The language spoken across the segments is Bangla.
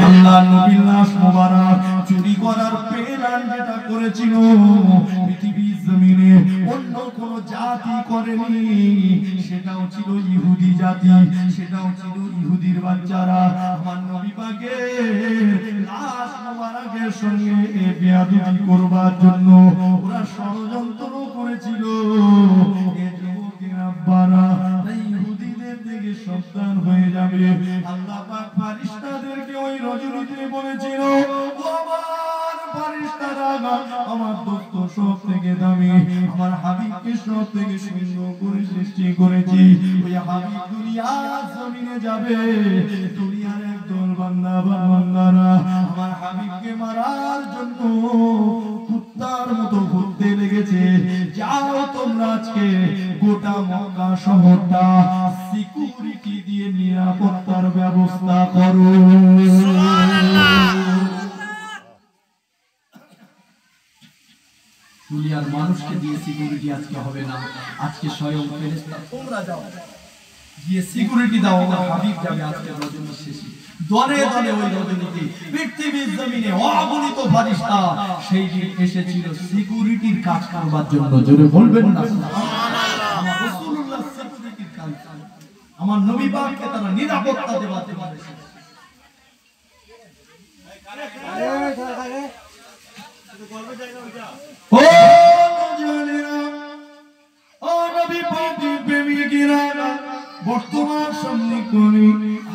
আল্লাহ নবীর লাশ মোবারক চুরি করার প্ল্যান যেটা করেছিল পৃথিবীর জমিনে অন্য কোন জাতি করেনি, সেটাও ছিল ইহুদি জাতি, সেটাও ছিল ইহুদির বাচ্চারা। আমার নবী পাকের লাশ মোবারকের সঙ্গে বেয়াদবি করবার জন্য ওরা ষড়যন্ত্র করেছিল। এই যুবকেরা বারা ইহুদিদের থেকে সাবধান হয়ে যাবে। আল্লাহ পাক ফেরেশতাদেরকে ওই রজনীতে বলেছিল, ও আমার ফেরেশতারা, আমার দোস্ত সব থেকে দামি, আমার হাবিবকে সব থেকে সুন্দর করে সৃষ্টি করেছি। ওই হাবিব দুনিয়ার জমিনে যাবে, দুনিয়ার একদল বান্দা বান্দারা আমার হাবিবকে মারার জন্য কুত্তার মতো ঘুরতে লেগেছে। যাও তোমরা আজকে গোটা মক্কা শহরটা সিকিউরিটি দিয়ে নিরাপত্তার ব্যবস্থা করো। দুনিয়ার মানুষকে দিয়ে সিকিউরিটি আজকে হবে না, আজকে স্বয়ং ফেরেশতা তোমরা যাও গিয়ে সিকিউরিটি দাও। আমার হাবিব যাবে আজকে রজনী শেষে, দলে দলে ওই রজনীতে পৃথিবীর জমিনে অগণিত ফেরেশতা সেই দিন এসেছিল সিকিউরিটির কাজ করবার জন্য। জোরে বলবেন না সুবহানাল্লাহ। আমার রাসূলুল্লাহ সিকিউরিটির কাজ, আমার নবী পাককে তারা নিরাপত্তা দেওয়াতে পারেছে। ও নজওয়ানেরা, ও নবী পাকের প্রেমিকেরা, বর্তমান সামনে করি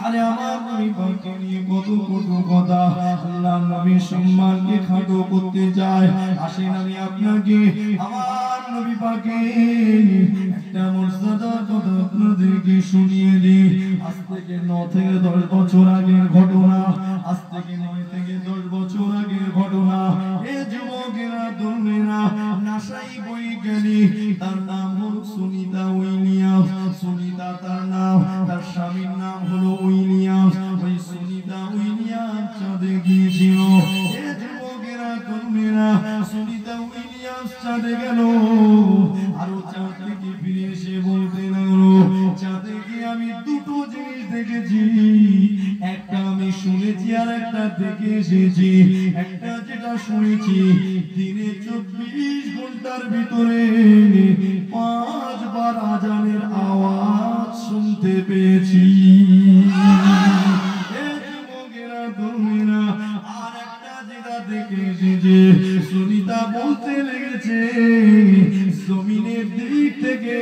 আরে আমার নবী পাককে নিয়ে কত কত কথা। আল্লাহ নবীর সম্মানকে খাটো করতে যায়। আসেন আমি আপনাকে আমার নবী পাকের একটা মর্যাদার কথা আপনাদেরকে শুনিয়ে দিই। আজ থেকে 9 থেকে 10 বছর আগের ঘটনা, আজ থেকে 9 থেকে 10 বছর আগের ঘটনা। এ যুবকেরা তরুণেরা, নাসাই বৈজ্ঞানিক, তার নাম হলো সুনিতা উইলিয়ামস। সুনিতা তার নাম, তার স্বামীর নাম হলো উইলিয়ামস। ওই সুনিতা উইলিয়ামস চাঁদে গিয়েছিল। এ যুবকেরা তরুণেরা, সুনিতা উইলিয়ামস চাঁদে গেল, আরো চাঁদ থেকে ফিরে এসে বলতে লাগলো, চাঁদে গিয়ে আমি দুটো জিনিস দেখেছি, একটা আমি শুনেছি আর একটা দেখে এসেছি। একটা যেটা শুনেছি, দিনে 24 ঘন্টার ভিতরে 5 বার আজানের আওয়াজ শুনতে পেয়েছি। আর একটা যেটা দেখে এসেছি, সুনিতা বলতে লেগেছে, জমিনের দিক থেকে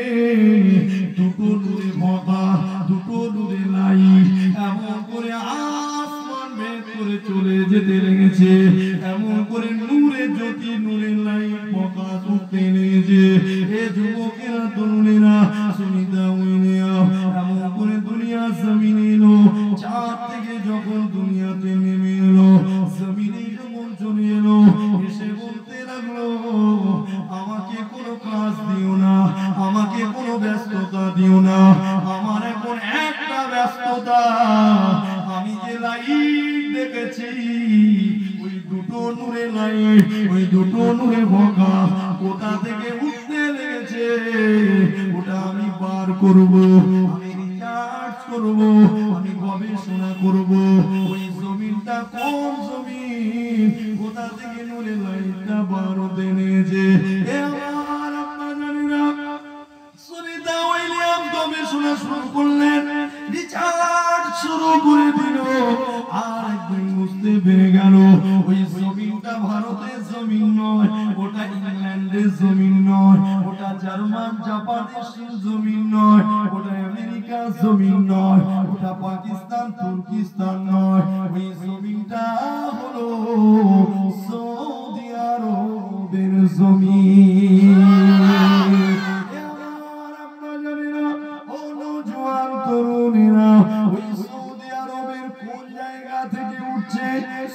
দুটো নূরে ভরা, দুটো নূরে লাইট এমন করে আসমান ভেদ করে চলে যেতে লেগেছে, এমন করে নূরে জ্যোতি, নূরে লাইট প্রকাশ করতে লেগেছে। এ যুবকেরা তরুণেরা, সুনিতা উইলিয়াম এমন করে দুনিয়া জমিনে এলো। চাঁদ থেকে যখন দুনিয়াতে নেমে এলো, জমিনে যখন চলে এলো, এসে বলতে লাগলো, আমাকে কোনো কাজ দিও না, আমাকে কোনো ব্যস্ততা দিও না, আমার এখন একটা ব্যস্ততা, আমি যে লাইট দেখেছি, ওই দুটো নূরে লাইট, ওই দুটো নূরে ভোগা কোথা থেকে উঠতে লেগেছে, ওটা আমি বার করব, আমি রিসার্চ করব, আমি গবেষণা করব, ওই জমিনটা কোন জমিন, কোথা থেকে নূরে লাইটটা বার হতে লেগেছে। এ আমার আপনারা সুনিতা উইলিয়াম গবেষণা শুরু করলেন, রিসার্চ শুরু করে দিল। আর একদিন বুঝতে পেরে গেল, ওই জমিনটা ভারতের জমিন নয়, ওটা ইংল্যান্ডের জমিন নয়, ওটা জার্মান জাপানের জমিন নয়, ওটা আমেরিকার জমিন নয়, ওটা পাকিস্তান তুর্কিস্তান নয়, ওই জমিনটা হলো সৌদি আরবের জমিন।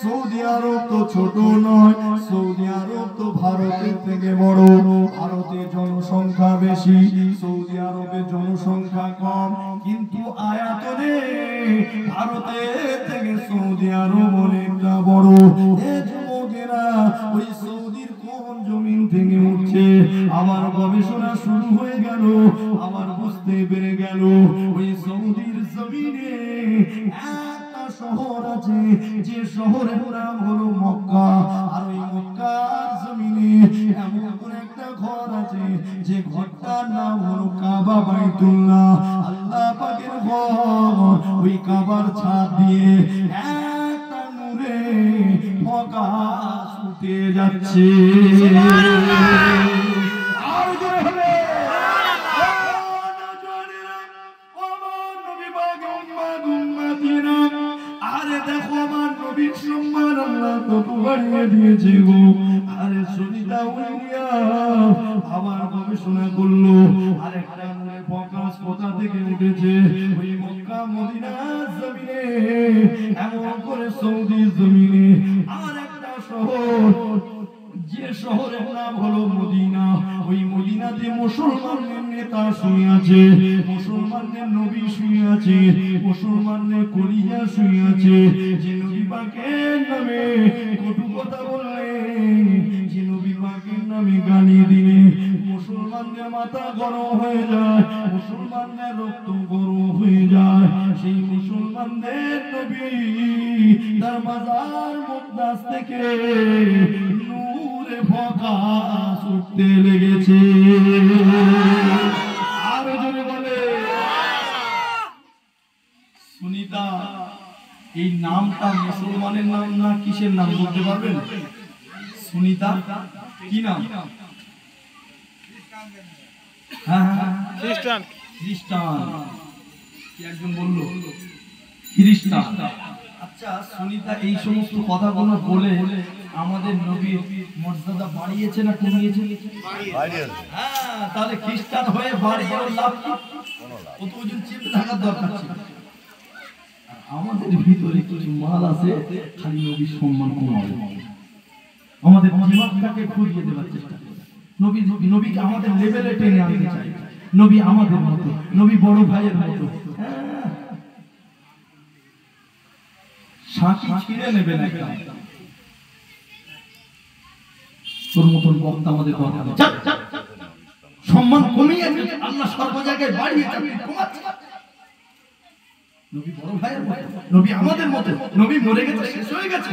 সৌদি আরব তো ছোট নয়, সৌদি আরব তো ভারতের থেকে বড়। ভারতের জনসংখ্যা বেশি, সৌদি আরবের জনসংখ্যা কম, কিন্তু আয়তনে ভারতের থেকে সৌদি আরব অনেকটা বড়। যুবকেরা, ওই সৌদির কোন জমিন থেকে উঠছে, আমার গবেষণা শুরু হয়ে গেল, আমার বুঝতে পেরে গেল, ওই সৌদির জমিনে একটা শহর আছে, যে শহরের নাম হলো মক্কা। আর ওই মক্কার জমিনে এমন কোন একটা ঘর আছে, যে ঘরটার নাম হলো কাবা বাইতুল্লাহ, আল্লাহ পাকের ঘর। ওই কাবার ছাদ দিয়ে একটা নূরে প্রকাশ উঠে যাচ্ছে। আর জোরে হবে আরে দেখো আমার নবীর সম্মান আল্লাহ কত বাড়িয়ে দিয়েছে গো। আরে সুনিতা উইয়া আবার গবেষণা করলো, আরেকটা নূরে প্রকাশ কোথা থেকে উঠেছে? ওই মক্কা মদিনার জমিনে, এমন করে সৌদি জমিনে আরেকটা শহর, যে শহরের নাম হলো মদিনা। ওই মদিনাতে মুসলমানদের নেতা শুয়ে আছে, মুসলমানদের নবী শুয়ে আছে, মুসলমানদের কলিজা শুয়ে আছে। যে নবী পাকের নামে কটু কথা বললে, যে নবী পাকের নামে গালি দিলে মুসলমানদের মাথা গরম হয়ে যায়, মুসলমানদের রক্ত গরম হয়ে যায়। সেই মুসলমানদের নবী তার মাজার মুকদ্দাস থেকে নূরে প্রকাশ উঠতে লেগেছে। আরো জোরে বলে সুনিতা। এই নামটা মুসলমানের নাম না কিসের নাম বলতে পারবেন? সুনিতা কি নাম? খ্রিস্টান। খ্রিস্টান একজন বললো খ্রিস্টান। আচ্ছা সুনিতা এই সমস্ত কথাগুলো বলে আমাদের নবীর মর্যাদা বাড়িয়েছে না কমিয়েছে? হ্যাঁ, তাহলে খ্রিস্টান হয়ে বাড়িয়ে লাভ কি? ও তো ওজন চেপে থাকার দরকার ছিল। আমাদের ভিতরে কিছু মাল আছে, খালি নবীর সম্মান কমাবে, আমাদের দিমাগটাকে ঘুরিয়ে দেওয়ার চেষ্টা করে। নবীকে আমাদের লেভেলে টেনে আনতে চাই। নবী আমাদের মতো, নবী বড় ভাইয়ের মতো। সাথী ছিঁড়ে নেবে না, তোর মতন বক্তা আমাদের দরকার নেই। সম্মান কমিয়ে আল্লাহ সর্ব জায়গায় বাড়িয়ে কমাচ্ছে। নবী বড় ভাইয়ের মতো, নবী আমাদের মতো। নবী মরে গেছে, শেষ হয়ে গেছে,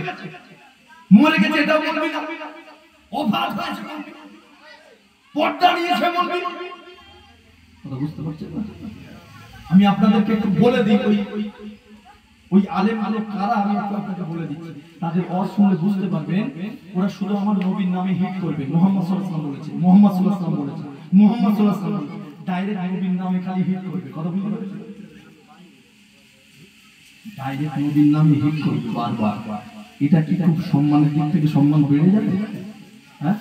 মরে গেছে এটা বলবি না। অভাব হয়েছে বলবি, পর্দা নিয়েছে বলবি। কথা বুঝতে পারছেন না? আমি আপনাদেরকে একটু বলে দিই, ওই আলেম আলো কারা আমি একটু আপনাকে বলে দিচ্ছি। তাদের অর্থ শুনলে বুঝতে পারবেন, ওরা শুধু আমার নবীর নামে হিট করবে। মুহাম্মদ সাল্লাল্লাহু আলাইহি ওয়াসাল্লাম বলেছে, মুহাম্মদ সাল্লাল্লাহু আলাইহি ওয়াসাল্লাম বলেছে, মুহাম্মদ সাল্লাল্লাহু আলাইহি ওয়াসাল্লাম ডাইরেক্ট নবীর নামে খালি হিট করবে। কথা বুঝতে পারছেন? ডাইরেক্ট নবীর নামে হিট করবে বারবার। এটা কি খুব সম্মানের দিক থেকে সম্মান বেড়ে যাবে? হ্যাঁ,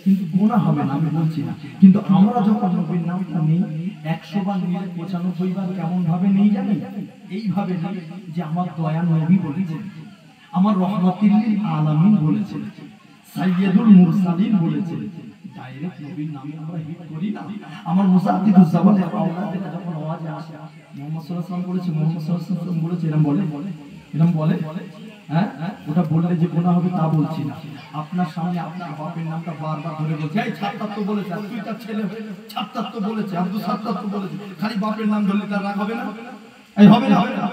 কিন্তু গুনাহ হবে না আমি বলছি না। কিন্তু আমরা যখন নবীর নামটা নেই 100 বার নিয়ে 95 বার কেমন ভাবে নেই জানেন? এইভাবে যে আমার দয়া নবী বলেছেন, আমার রহমাতুল লিল আলামিন বলেছেন, সাইয়্যিদুল মুরসালিন বলেছেন। ডাইরেক্ট নবীর নামে আমরা হিট করি না। আমার মুসাদ্দিদুজ জামানের আওলাদেরা যখন আওয়াজে আসে মুহাম্মদ সাল্লাল্লাহু আলাইহি ওয়াসাল্লাম বলেছে, মুহাম্মদ সাল্লাল্লাহু আলাইহি ওয়াসাল্লাম বলেছে, এরকম বলে হ্যাঁ, ওটা বললে যে গুনাহ হবে তা বলছি না। আপনার সামনে আপনার বাপের নামটা বারবার ধরে বলছে, এই ছাত্তার তো বলেছে, তুই তার ছেলে ছাত্তার তো বলেছে, আব্দুল ছাত্তার তো বলেছে, খালি বাপের নাম ধরলে তার রাগ হবে না? এই হবে না, হবে না।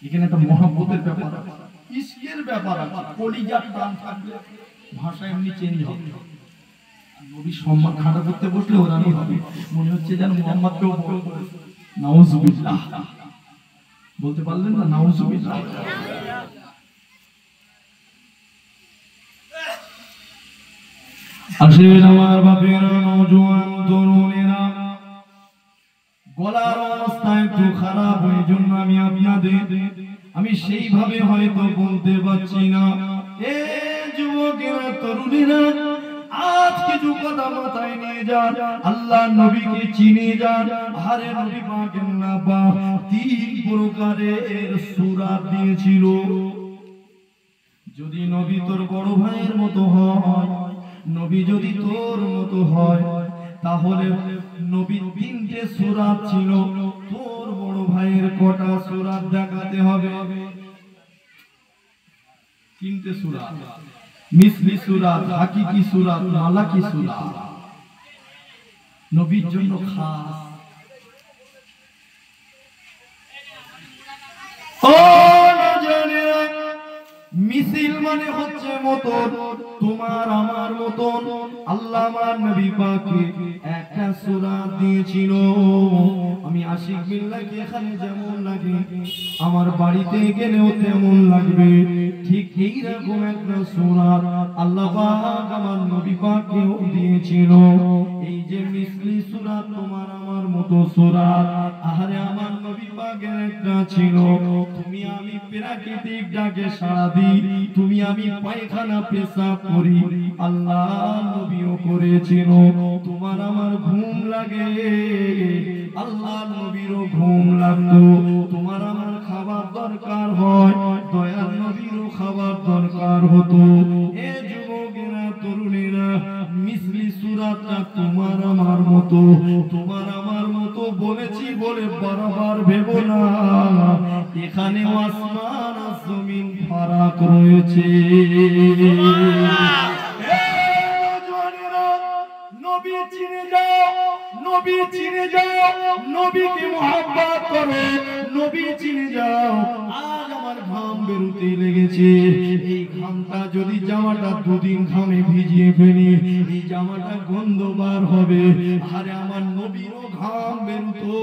এখানে একটা মহব্বতের ব্যাপার আছে, ইশকের ব্যাপার আছে। কলিজার টান থাকলে ভাষা এমনি চেঞ্জ হবে। নবী সম্মান খাটো করতে বসলে ওরাই হবে, মনে হচ্ছে যেন মুহাম্মদকেও বড় করে। নাউজুবিল্লাহ বলতে পারলেন না? নাউজুবিল্লাহ। আসেন আমার বাপেরা, নওজোয়ান তরুণেরা, গলার অবস্থা একটু খারাপ, ওই জন্য আমি আপনাদের আমি সেইভাবে হয়তো বলতে পারছি না। এ যুবকেরা, তরুণেরা, আজ কিছু কথা মাথায় নিয়ে যান, আল্লাহ নবীকে চিনে যান। আরে নবী পাকের নাবা 3 প্রকারের সূরা দিয়েছিল। যদি নবী তোর বড় ভাইয়ের মতো হয়, নবী যদি তোর মতো হয়, তাহলে নবীর 3টে সূরা ছিল। তোর বড় ভাইয়ের কটা সূরা দেখাতে হবে? 3টে সূরা, মিসলি সূরাত, হাকিকি সূরাত, মালাকি সূরাত, নবীর জন্য খাস। ও নজনেরা, মিছিল মানে হচ্ছে মতন, তোমার আমার মতন। আল্লাহ আমার নবী পাককে একটা সূরা দিয়েছিল। আমি আশিক বিল্লাহকে এখানে যেমন লাগে আমার বাড়িতে গেলেও তেমন লাগবে। ঠিক এই রকম একটা সূরা আল্লাহ পাক আমার নবী পাককেও দিয়েছিল। এই যে মিসলি সূরা তোমার আমার মতো সূরা, আহারে আমার নবী পাকের একটা ছিল। তুমি আমি প্রাকৃতিক ডাকে সাড়া দিই, তুমি আমি পায়খানা পেশাব করি, আল্লাহ নবীও করেছিল। তোমার আমার ঘুম লাগে, আল্লাহ নবীরও ঘুম লাগতো। তোমার আমার খাবার দরকার হয়, দয়াল নবীরও খাবার দরকার হতো। এ যুবকেরা তরুণেরা, মিসলি সূরাটা তোমার আমার মতো, তোমার আমার মতো বলেছি বলে বারবার ভেবো না, এখানে আসমান আর জমিন ফারাক রয়েছে। নবী চিনে যাও, নবী চিনে যাও, নবীকে মুহাব্বত করো, নবী চিনে যাও। আজ আমার ঘাম বেরোতে লেগেছে, এই ঘামটা যদি জামাটা দুদিন ঘামে ভিজিয়ে ফেলি, এই জামাটা গন্ধ বার হবে। আরে আমার নবীরও ঘাম বেরোতো,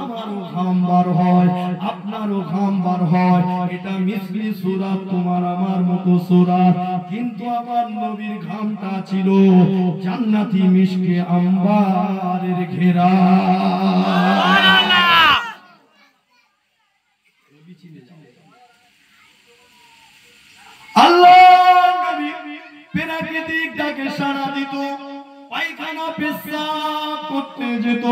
আমারও ঘাম বার হয়, আপনারও ঘাম বার হয়। এটা মিসলি সূরা তোমার আমার মতো সূরা, কিন্তু আমার নবীর ঘামটা ছিল জান্নাতি মিশকে আম্বারের ঘেরা। আল্লাহ নবী প্রাকৃতিক ডাকে সাড়া দিত, পায়খানা পেশাব করতে যেত।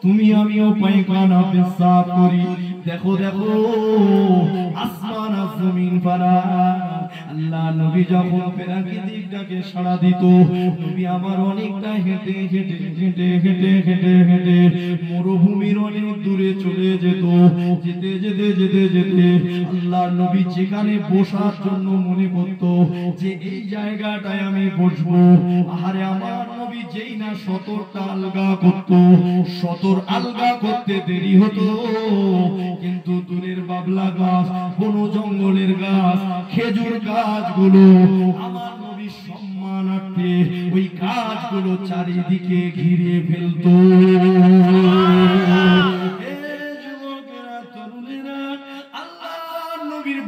তুমি আমিও পায়খানা পেশাব করি, দেখো দেখো আসমান আর জমিন ফারাক। আল্লাহ নবী যখন প্রাকৃতিক ডাকে সাড়া দিত, নবী আমার অনেকটা হেঁটে হেঁটে হেঁটে হেঁটে হেঁটে হেঁটে মরুভূমির অনেক দূরে চলে যেত। যেতে যেতে যেতে যেতে আল্লাহ নবী যেখানে বসার জন্য মনে করতো যে এই জায়গাটায় আমি বসবো, আহারে আমার নবী যেই না সতরটা আলগা করতো, সতর আলগা করতে দেরি হতো, কিন্তু দূরের বাবলা গাছ, বন জঙ্গলের গাছ, খেজুর গাছগুলো আমার নবীর সম্মানার্থে ওই গাছগুলো চারিদিকে ঘিরে ফেলতো।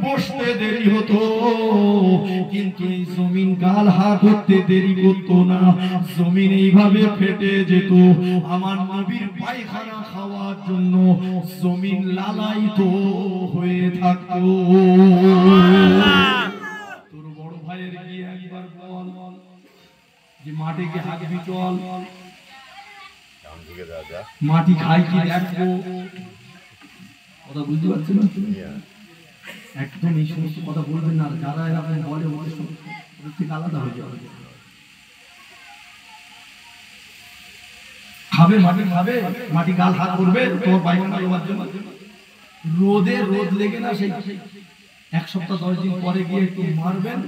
বসতে দেরি হতো, কিন্তু এই জমিন গাল হা করতে দেরি করতো না। জমিন এইভাবে ফেটে যেত, আমার নবীর পায়খানা খাওয়ার জন্য জমিন লালায়িত হয়ে থাকতো। তোর বড় ভাইয়ের গিয়ে একবার বল যে মাঠে গিয়ে হাঁকবি, চল মাটি খাই কি দেখবো। কথা বুঝতে পারছি না, একদম এই সমস্ত কথা বলবেন না। যারা এরকম বলে ওদের থেকে আলাদা হয়ে যাবে। খাবে মাটি খাবে, মাটি গাল হাত করবে তোমার পায়খানা দেওয়ার জন্য। রোদে রোদ লেগে না, সেই 1 সপ্তাহ 10 দিন পরে গিয়ে একটু মারবেন,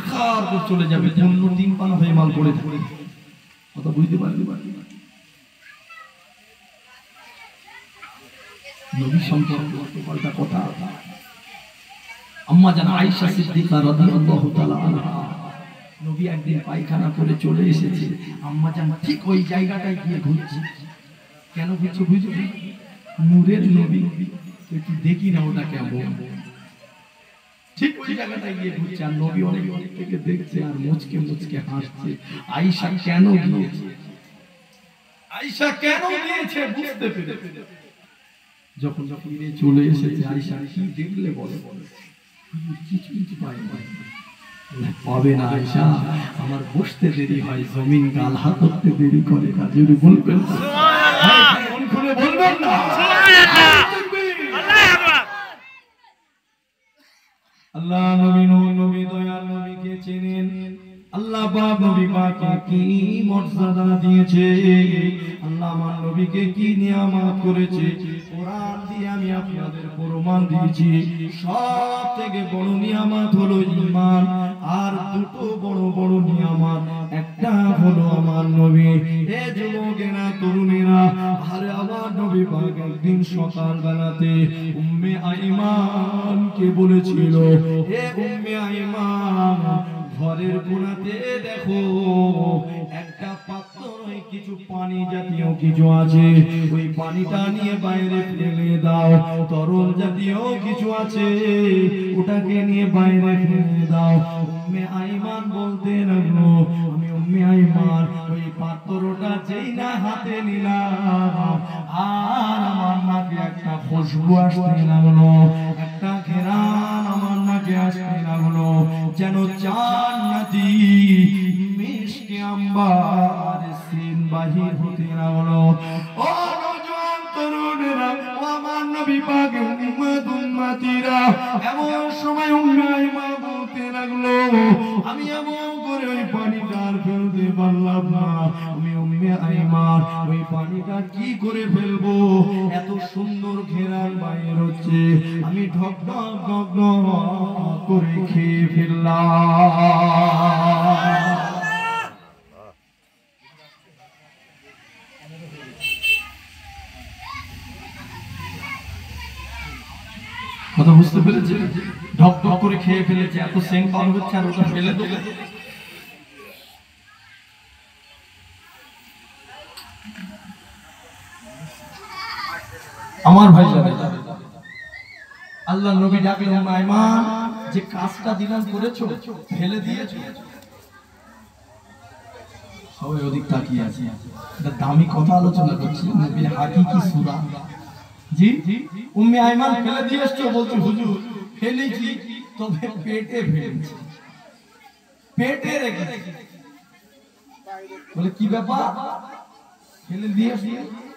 খার করে চলে যাবে, অন্য 3 পান হয়ে মাল পড়ে থাকবে। কথা বুঝতে পারলি? নবী সম্পর্কে পাল্টা কথা। আম্মা জান আয়েশা সিদ্দিকা রাদিয়াল্লাহু তাআলা আনহা, নবী একদিন পায়খানা করে চলে এসেছে, আম্মা জান ঠিক ওই জায়গাটায় গিয়ে ঘুরছে। কেন ঘুরছে বুঝলি? নূরের নবী, একটু দেখি না ওটা কেমন। ঠিক ওই জায়গাটায় গিয়ে ঘুরছে, আর নবী অনেক থেকে দেখছে আর মুচকে মুচকে হাসছে। আয়েশা কেন গিয়েছে, আয়েশা কেন গিয়েছে বুঝতে পেরে যখন ফিরে চলে এসেছে, আয়েশা কি দেখলে বলে, কিছু পাবে না আয়েশা, আমার বসতে দেরি হয়, জমিন গাল হাত করতে দেরি করে না। যদি বলবেন মন খুলে বলবেন না। আল্লাহ নবী দয়াল নবীকে চেনেন, আল্লাহ পাক নবী পাককে কি মর্যাদা দিয়েছে, আল্লাহ আমার নবীকে কি নিয়ামত করেছে, কোরআন দিয়ে আমি আপনাদের প্রমাণ দিয়েছি। সব থেকে বড় নিয়ামত হলো ঈমান, আর দুটো বড় বড় নিয়ামত, একটা হলো আমার নবী। এ যুবকেরা তরুণেরা, আরে আমার নবী পাক একদিন সকাল বেলাতে উম্মে আইমান কে বলেছিল, হে উম্মে আইমান, ঘরের কোণাতে দেখো একটা পাত্রে কিছু পানি জাতীয় কিছু আছে, ওই পানিটা নিয়ে বাইরে ফেলে দাও। তরল জাতীয় কিছু আছে, ওটাকে নিয়ে বাইরে ফেলে দাও। উম্মে আইমান বলতে লাগলো, আমি উম্মে আইমান ওই পাত্রটা যেই না হাতে নিলাম, আর আমার নাকে একটা খুশবু আসতে লাগলো, একটা ঘেরান আমার নাকে আসতে লাগলো, যেন জান্নাতি মিষ্টি আম্বার সিন বাহির হতে লাগলো। ও নওজোয়ান তরুণেরা, ও আমার নবী পাকের উম্মত উম্মতিরা, এমন সময় উম্মে আইমান বলতে লাগলো, আমি এমন করে ওই পানিটা আর ফেলতে পারলাম না। আমি উম্মে আইমান ওই পানিটা কি করে ফেলবো, এত সুন্দর ঘেরান বাইর হচ্ছে, আমি ঢক ঢক ঢক ঢক করে খেয়ে ফেললাম। কথা বুঝতে পেরেছে? ঢক ঢক করে খেয়ে ফেলেছে, এত সেন্ট বার হচ্ছে, আর ওটা ফেলে দেবে। আমার ভাই আল্লাহ নবী ডাকলেন, উম্মে আইমান, যে কাজটা দিলাম করেছো, ফেলে দিয়েছো। সবাই ওদিক তাকিয়ে আছে, এটা দামি কথা আলোচনা করছি, নবীর হাকিকি সূরা। জি, উম্মে আইমান ফেলে দিয়ে এসছো, বলছো হুজুর ফেলেছি, তবে পেটে ফেলেছি, পেটে রেখেছি। বলে কি ব্যাপার, ফেলে দিয়েছি?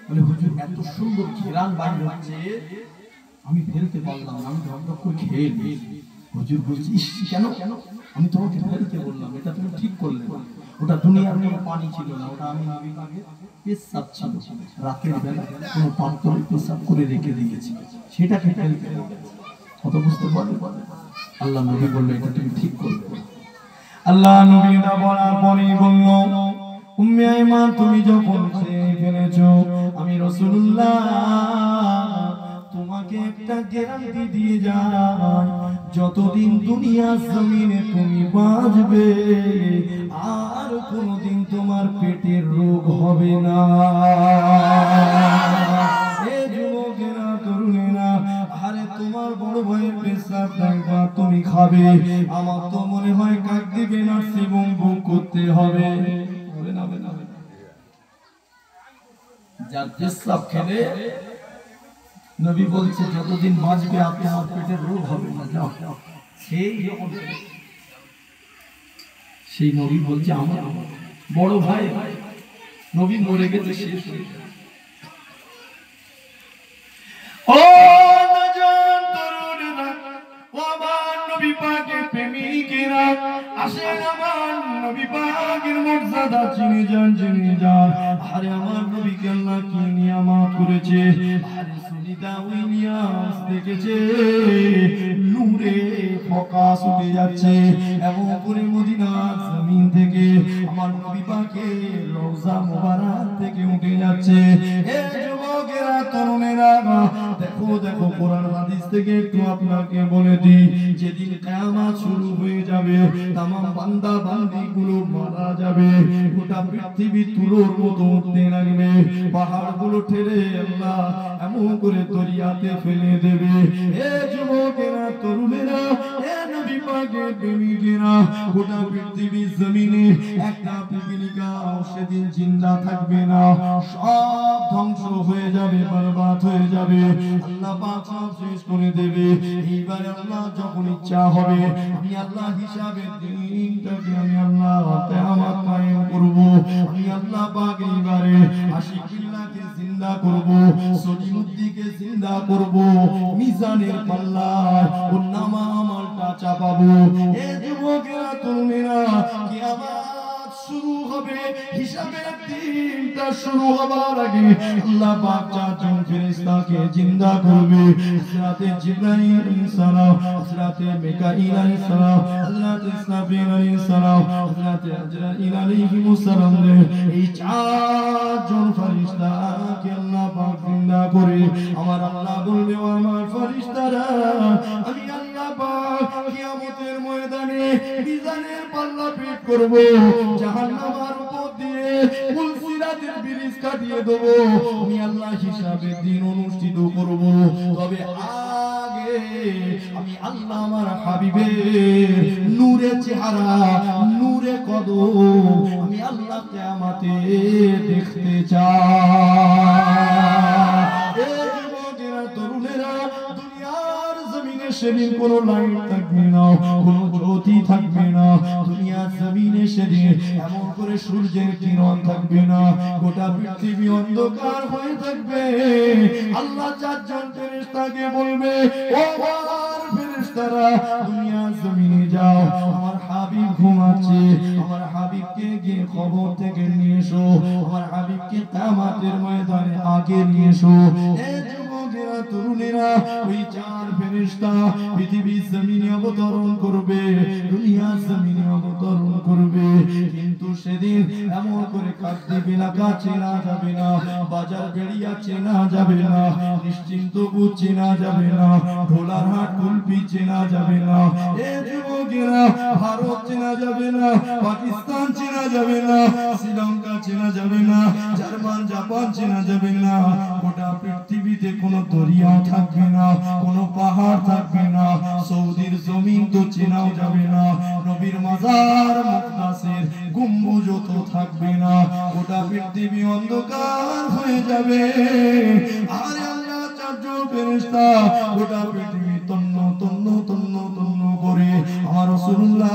বলে হুজুর এত সুন্দর ঘেরান বাইর হচ্ছে, আমি ফেলতে পারলাম না, আমি ঢক ঢক করে খেয়ে নিয়েছি। হুজুর বলছি, কেন? আমি তোমাকে ফেলতে বললাম, এটা তুমি ঠিক করলে না, ওটা দুনিয়ার কোনো পানি ছিল না, ওটা আমি নবী পাকের পেশাব ছিল, রাতের বেলা কোনো পাত্রে পেশাব করে রেখে দিয়েছি, সেটাকে ফেলতে হবে। কত বুঝতে পারবে? আল্লাহ নবী বললো, এটা তুমি ঠিক করবে। আল্লাহ নবী না বলার পরেই বলল, উম্মে আইমান, তুমি যখন খেয়ে ফেলেছো, আমি রাসূলুল্লাহ তোমাকে একটা গ্যারান্টি দিয়ে যাই, যতদিন দুনিয়া জমিনে তুমি বাঁচবে, আর কোনোদিন তোমার পেটের রোগ হবে না। এ যুবকেরা, তরুণেরা, আরে তোমার বড় ভাইয়ের পেশাব একবার তুমি খাবে, আমার তো মনে হয় কাক দিবে না, এবং বুক করতে হবে। যার পেশাব খেলে নবী বলছে যতদিন বাঁচবে আর তোমার পেটের রোগ হবে না। যাও, সেই নবী বলছে আমার বড় ভাই নবী মরে গেছে, শেষ হয়ে গেছে। ও নজন তরুণেরা, ও আমার নবী পাকের প্রেমিকেরা, আসেন আমার নবী পাকের মর্যাদা চিনে যান, চিনে যান। আরে আমার নবীকে আল্লাহ কি নিয়ামত করেছে, আরে সুনিতা উইলিয়ামস দেখেছে নূরে ফোকাস উঠে যাচ্ছে, এমন করে মদিনার জমিন থেকে আমার নবী পাকের রওজা মুবারক থেকে উঠে যাচ্ছে। এ যুবকেরা, তরুণেরা, দেখো দেখো, কোরআন হাদিস থেকে একটু আপনাকে বলে দিই, যেদিন কিয়ামত শুরু হয়ে যাবে, तमाम বান্দা বান্দিগুলো মারা যাবে, গোটা পৃথিবী তুলোর মতো উঠতে লাগবে, পাহাড়গুলো ঠেলে আল্লাহ এমন করে দরিয়াতে ফেলে দেবে। এ যুবকেরা, তরুণেরা, এ নবী পাকের প্রেমিকেরা, গোটা পৃথিবীর জমিনে একটা পিপিলিকা সেদিন জিন্দা থাকবে না, সব ধ্বংস হয়ে যাবে, বরবাদ হয়ে যাবে, আল্লাহ পাক সব শেষ করে দেবে। এইবার আল্লাহ যখন ইচ্ছা হবে, আমি আল্লাহ হিসাবের দিনটাকে আমি আল্লাহ কিয়ামত কায়েম করব। আমি আল্লাহ পাক এইবারে আশিকুল্লাহকে জিন্দা করব, সলিমুদ্দিকে জিন্দা করব, মিজানের পাল্লায় ওর নামা আমলটা চাপাবো। এ যুবকেরা, তরুণেরা, কিয়ামত শুরু হবে, হিসাবের দিনটা শুরু হবার আগে আল্লাহ পাক চারজন ফেরেশতাকে জিন্দা করবে। হযরতে জিবরাইল আলাইহিস সালাম, হযরতে মিকাঈল আলাইহিস সালাম, হযরতে ইসরাফিল আলাইহিস সালাম, হযরতে আজরাইল আলাইহিস সালাম, এই চারজন ফেরেশতাকে আল্লাহ পাক জিন্দা করে আমার আল্লাহ বলবে, ও আমার ফেরেশতারা, আমি আল্লাহ পাক কিয়ামতের ময়দানে মিজানের পাল্লা পেট করব, জাহান্নামের উপর দিয়ে পুলসিরাতের ব্রিজ কাটিয়ে দেব, আমি আল্লাহ হিসাবের দিন অনুষ্ঠিত করব। তবে আগে আমি আল্লাহ আমার হাবিবের নূরে চেহারা, নূরে কদম আমি আল্লাহ কিয়ামতে দেখতে চাই। এই যুবকেরা, তরুণেরা, দুনিয়ার জমিনে সেদিন কোনো লাইট থাকবে না, কোনো জ্যোতি থাকবে না। দুনিয়ার জমিনে সেদিন এমন করে সূর্যের কিরণ থাকবে না, গোটা পৃথিবী অন্ধকার হয়ে থাকবে। আল্লাহ চারজন ফেরেশতাকে বলবে, ও আমার ফেরেশতারা, দুনিয়ার জমিনে যাও, আমার হাবিব ঘুমাচ্ছে, আমার হাবিবকে গিয়ে খবর থেকে নিয়ে এসো, আমার হাবিবকে কিয়ামতের ময়দানে আগে নিয়ে এসো। এই যুবকেরা, তরুণেরা, ওই চার ফেরেশতা পৃথিবীর জমিনে অবতরণ করবে, দুনিয়ার জমিনে অবতরণ করবে। কিন্তু সেদিন এমন করে কাকদ্বীপ এলাকা চেনা যাবে না, বাজার বেড়িয়া চেনা যাবে না, নিশ্চিন্তপুর চেনা যাবে না, ঢোলারহাট কুলপি চেনা যাবে না। এ যুবকেরা, ভারত চেনা যাবে না, পাকিস্তান চেনা যাবে না, শ্রীলঙ্কা চেনা যাবে না, জার্মান জাপান চেনা যাবে না। গোটা পৃথিবীতে কোনো দরিয়া থাকবে না, কোনো পাহাড় থাকবে না, সৌদির জমিন তো চেনাও যাবে না, নবীর মাজার মুকদ্দাসের গম্বুজ তো থাকবে না। গোটা পৃথিবী অন্ধকার হয়ে যাবে। আরে আল্লাহ চারজন ফেরেশতা গোটা পৃথিবী তন্ন তন্ন তন্ন তন্ন করে আমার রাসূলুল্লাহ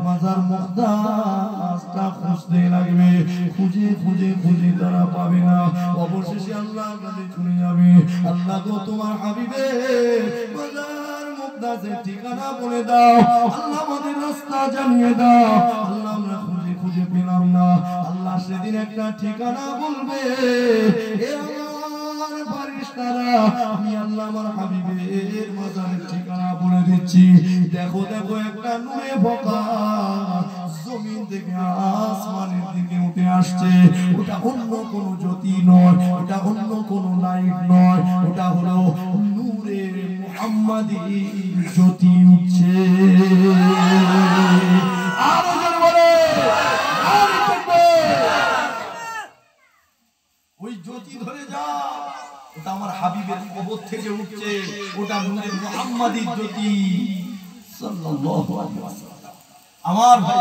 মাজার মুকদ্দাসটা খুঁজতে লাগবে। খুঁজে খুঁজে খুঁজে তারা পাবে না। অবশেষে আল্লাহ কাছে চলে যাবে, আল্লাহ গো, তোমার হাবিবের মাজার মুকদ্দাসের ঠিকানা বলে দাও, আল্লাহ আমাদের রাস্তা জানিয়ে দাও। আল্লাহ আমরা খুঁজে খুঁজে পেলাম না। আল্লাহ সেদিন একটা ঠিকানা বলবে, এ আমার ফেরেশতারা, আমি আল্লাহ আমার হাবিবের মাজারের ঠিকানা বলে দিচ্ছি। দেখো দেখো, একটা নূরে ভকা জমিন থেকে আসমানের দিকে উঠে আসছে। ওটা অন্য কোনো জ্যোতি নয়, ওটা অন্য কোনো লাইট নয়, ওটা হলো নূরে মুহাম্মাদি জ্যোতি উঠছে। আরো জোরে বলে, আরো জোরে। ওই জ্যোতি ধরে যা, ওটা আমার হাবিবের কবর থেকে উঠছে, ওটা নূরে মুহাম্মাদি জ্যোতি সাল্লাল্লাহু আলাইহি ওয়াসাল্লাম। আমার ভাই,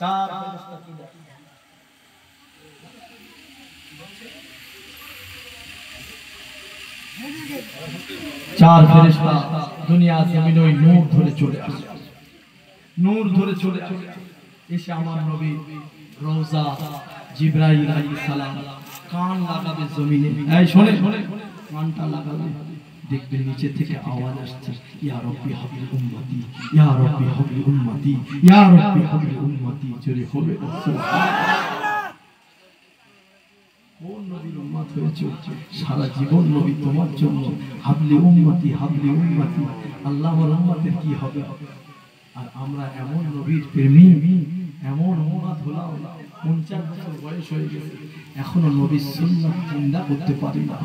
চার ফেরেশতা কি দেখে? চার ফেরেশতা দুনিয়া জমিনে ওই নূর ধরে চলে আসে, নূর ধরে চলে আসে। এসে আমার নবী রওজা জিবরাইল আলাইহিস সালাম কান লাগাবে জমিনে। এই শুনে শুনে, কানটা লাগাবে, দেখবে নিচে থেকে আওয়াজ আসছে, ইয়া রাব্বি হাবলি উম্মতি, ইয়া রাব্বি হাবলি উম্মতি, ইয়া রাব্বি হাবলি উম্মতি। জোরে হবে সুবহানাল্লাহ। কোন নবীর উম্মত হয়েছে? সারা জীবন নবী তোমার জন্য হাবলি উম্মতি, হাবলি উম্মতি। আল্লাহর উম্মতের কি হবে? আর আমরা এমন নবীর প্রেমী, এমন উম্মত হলাম, 49 বছর বয়স হয়ে গেছে, এখনো নবীর সুন্নাত জিন্দা করতে পারি না।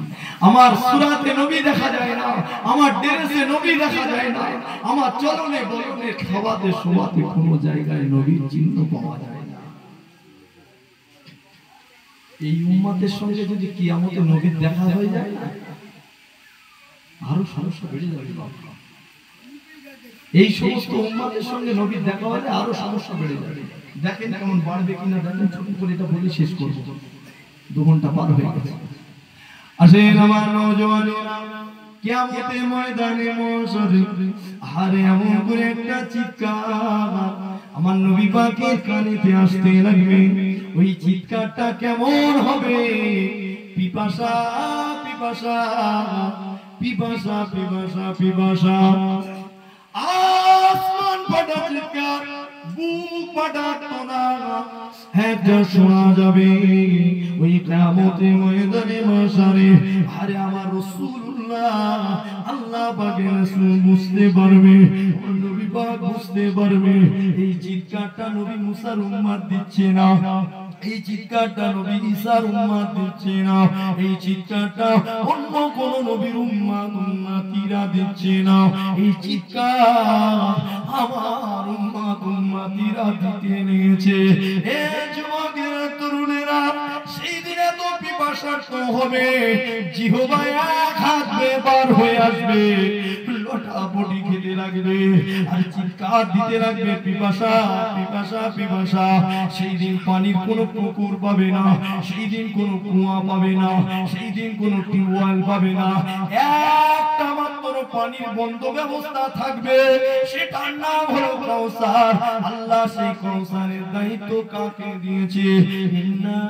আমার সূরাতে নবী দেখা যায় না, আমার ড্রেসে নবী দেখা যায় না, আমার চলনে বলনে খাওয়াতে শোয়াতে কোনো জায়গায় নবীর চিহ্ন পাওয়া যায় না। এই উম্মতের সঙ্গে যদি কিয়ামতে নবীর দেখা হয়ে যায়, আরো সমস্যা বেড়ে যাবে। এই সমস্ত উম্মতের সঙ্গে নবীর দেখা হলে আরো সমস্যা বেড়ে যাবে। দেখেন কেমন বাড়বে কিনা, দেখেন। ছোট করে এটা বলে শেষ করব, 2 ঘন্টা পার হয়ে গেছে। আসেন আমার নওজওয়ানেরা, কিয়ামতের ময়দানে মহশরে আরে এমন করে একটা চিৎকার আমার নবী পাকের কানেতে আসতে লাগবে। ওই চিৎকারটা কেমন হবে? পিপাসা পিপাসা পিপাসা পিপাসা পিপাসা, আসমান ফাটা চিৎকার, বুক ফাটাতো না, একটা শোনা যাবে ওই কিয়ামতে ময়দানে মাশারে। আরে আমার রাসূলুল্লাহ, আল্লাহ পাকের রাসূল বুঝতে পারবে, নবী পাক বুঝতে পারবে এই চিৎকারটা নবী মুসার উম্মত দিচ্ছে না, এই চিৎকারটা নবী ঈসার উম্মত দিচ্ছে না, এই চিৎকারটা অন্য কোন নবীর উম্মতীরা দিচ্ছে না, এই চিৎকার আমার উম্মতীরা দিতে নিয়েছে। এ যুবকেরা, তরুণেরা, সেই দিনে তো পিপাসার্ত হবে, জিহ্বায় এক হাত বের হয়ে আসবে, লোটাপটি খেতে লাগবে আর চিৎকার দিতে লাগবে, পিপাসা পিপাসা পিপাসা। সেই দিন পানির কোনো পুকুর পাবে না, সেই দিন কোনো কুয়া পাবে না, সেই দিন কোনো টিউবওয়েল পাবে না, একটা মাত্র পানির বন্ধ ব্যবস্থা থাকবে, সেটার নাম হলো কাউসার। আল্লাহ সেই কাউসারের দায়িত্ব কাকে দিয়েছে? ইন্না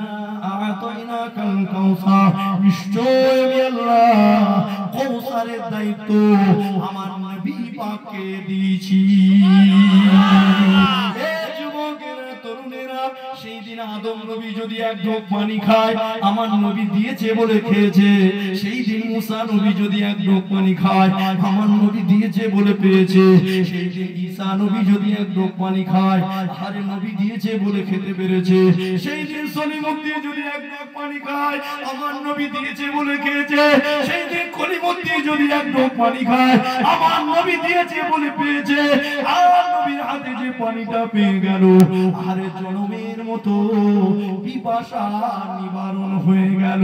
আ'তাইনাকাল কাউসার, নিশ্চয় আমি আল্লাহ কাউসারের দায়িত্ব আমার নবী পাককে দিয়েছি। সেই দিন আদম নবী যদি এক ঢোক পানি খায়, আমার নবী দিয়েছে বলে খেয়েছে। সেই দিন মুসা নবী যদি এক ঢোক পানি খায়, আমার নবী দিয়েছে বলে পেয়েছে। সেই দিন ঈসা নবী যদি এক ঢোক পানি খায়, আরে নবী দিয়েছে বলে খেতে পেরেছে। সেই দিন সলিমুদ্দিন যদি এক ঢোক পানি খায়, আমার নবী দিয়েছে বলে খেয়েছে। সেই দিন কলিমুদ্দিন যদি এক ঢোক পানি খায়, আমার নবী দিয়েছে বলে পেয়েছে। আর নবীর হাতে যে পানিটা পেয়ে গেল, আরে জনমের মতো পিপাসা নিবারণ হয়ে গেল।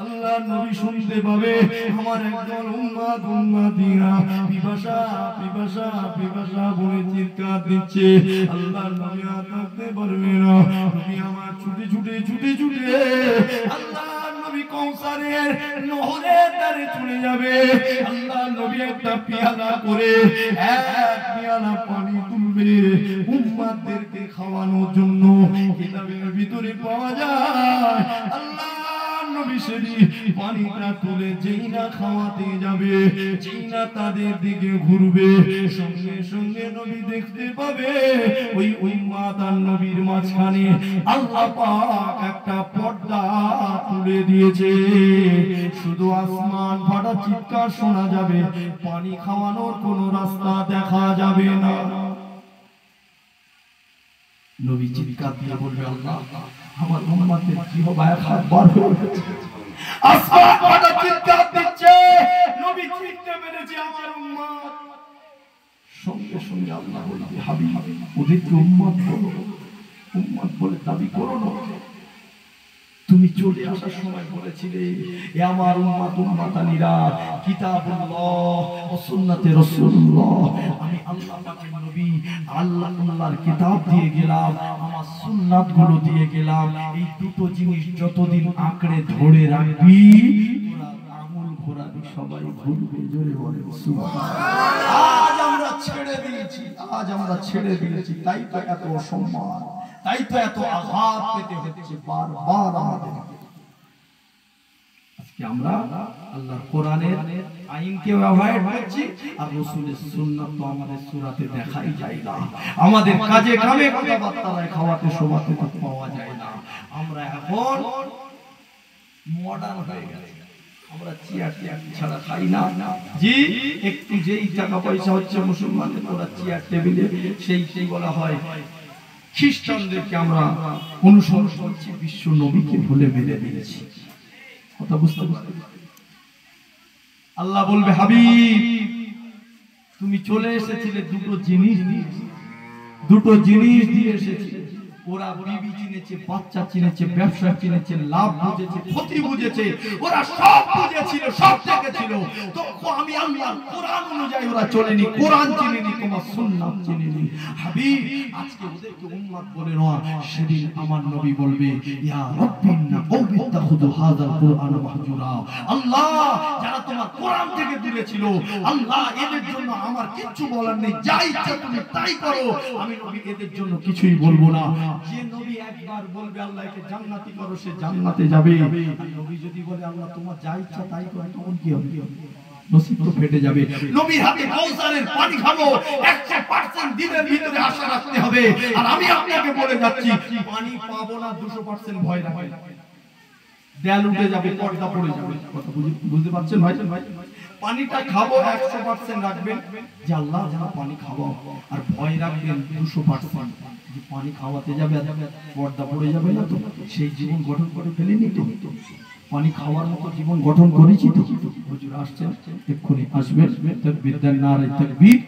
আল্লাহ নবী শুনতে পাবে আমার একজন উম্মতীরা পিপাসা পিপাসা পিপাসা বলে চিৎকার দিচ্ছে। আল্লাহ নবী আর থাকতে পারবে না, নবী আমার ছুটে ছুটে ছুটে ছুটে আল্লাহ নবী কাউসারের নহরের ধারে চলে যাবে। আল্লাহ নবী একটা পেয়ালা করে এক পেয়ালা পানি তুলবে উম্মতদেরকে খাওয়ানোর জন্য। কিতাবের ভিতরে পাওয়া যায় আল্লাহ নবী সেদিন পানিটা তুলে যেই না খাওয়াতে যাবে, যেই না তাদের দিকে ঘুরবে, সঙ্গে সঙ্গে নবী দেখতে পাবে ওই উম্মত আর নবীর মাঝখানে আল্লাহ পাক একটা পর্দা তুলে দিয়েছে। শুধু আসমান ফাটা চিৎকার শোনা যাবে, পানি খাওয়ানোর কোনো রাস্তা দেখা যাবে না। নবী চিৎকার দিয়ে বলবে, আল্লাহ আমার উম্মতের জিহ্বায় খাবার বার হয়ে গেছে। আসমান ফাটা চিৎকার দিচ্ছে, নবী চিনতে পেরেছে আমার উম্মত। সঙ্গে সঙ্গে আল্লাহ বলবে, হাবিব ওদেরকে উম্মত বলো, উম্মত বলে দাবি করো না। তুমি চলে আসার সময় বলেছিলে এ আমার উম্মত উম্মতানিরা কিতাবুল্লাহ ও সুন্নাতে রাসূলুল্লাহ, আমি আল্লাহ পাকের নবী আল্লাহর কিতাব দিয়ে গেলাম, আমার সুন্নাতগুলো দিয়ে গেলাম। এই দুটো জিনিস যতদিন আঁকড়ে ধরে রাখবি তোরা আমল করাবি, সবাই ভুলবে। জোরে বলে সুবহানাল্লাহ। আজ আমরা ছেড়ে দিয়েছি, আজ আমরা ছেড়ে দিয়েছি, তাই তো এত অসম্মান, তাই তো এত আঘাত পেতে হচ্ছে বারবার আমাদের। আজকে আমরা আল্লাহর কোরআনের আইনকে অ্যাভয়েড করছি, আর রাসূলের সুন্নাত তো আমাদের সূরাতে দেখাই যায় না, আমাদের কাজে কামে কথাবার্তায় খাওয়াতে শোভাতে তো পাওয়া যায় না। আমরা এখন মডার্ন হয়ে গেছি, আমরা চেয়ার ছাড়া খাই না। জি, একটু যেই টাকা পয়সা হচ্ছে মুসলমানদের, ওরা চেয়ার টেবিলে সেই বলা হয়। খ্রিস্টানদেরকে আমরা অনুসরণ করছি, বিশ্ব নবীকে ভুলে মেরে দিয়েছি। কথা বুঝতে পারছি? আল্লাহ বলবে, হাবিব তুমি চলে এসেছিলে দুটো জিনিস দিয়ে এসেছিলে। ওরা বিবি চিনেছে, বাচ্চা চিনেছে, ব্যবসা চিনেছে, লাভ বুঝেছে, ক্ষতি বুঝেছে, ওরা সব বুঝেছিল, সব দেখেছিল। তো আমি আল্লাহ কোরআন অনুযায়ী ওরা চলেনি, কোরআন চিনেনি, তোমার সুন্নাত চিনেনি। হাবিব আজকে ওদেরকে উম্মত বলে না, সেদিন আমার নবী বলবে, ইয়া রাব্বিনা কওমি তাখুযু হাযাল কুরআন মাহজুরা। আল্লাহ যারা তোমার কোরআন থেকে দূরে ছিল, আল্লাহ এদের জন্য আমার কিচ্ছু বলার নেই, যা ইচ্ছা তুমি তাই করো, আমি নবী এদের জন্য কিছুই বলবো না। যে নবী একবার বলবে আল্লাহকে জান্নাতি করো, সে জান্নাতে যাবে। আর নবী যদি বলে আল্লাহ তোমার যা ইচ্ছা তাই করো, তখন কি হবে? নসিব তো ফেটে যাবে। নবীর হাতে কাউসারের পানি খাবো 100% দিনের ভিতরে আশা রাখতে হবে। আর আমি আপনাকে বলে যাচ্ছি পানি পাবো না 200% ভয় রাখবেন। দেয়াল উঠে যাবে, পর্দা পড়ে যাবে, কথা বুঝতে পারছেন ভাই? পানিটা খাবো 100% রাখবেন যে আল্লাহ যেন পানি খাওয়াও, আর ভয় রাখবেন 200% যে পানি খাওয়াতে যাবে আর পর্দা পড়ে যাবে না তো। সেই জীবন গঠন করে ফেলেনি তো, পানি খাওয়ার মতো জীবন গঠন করেছি তো। হুজুর আসছেন, এক্ষুনি আসবেন। তাকবীর দেন, নারে তাকবীর।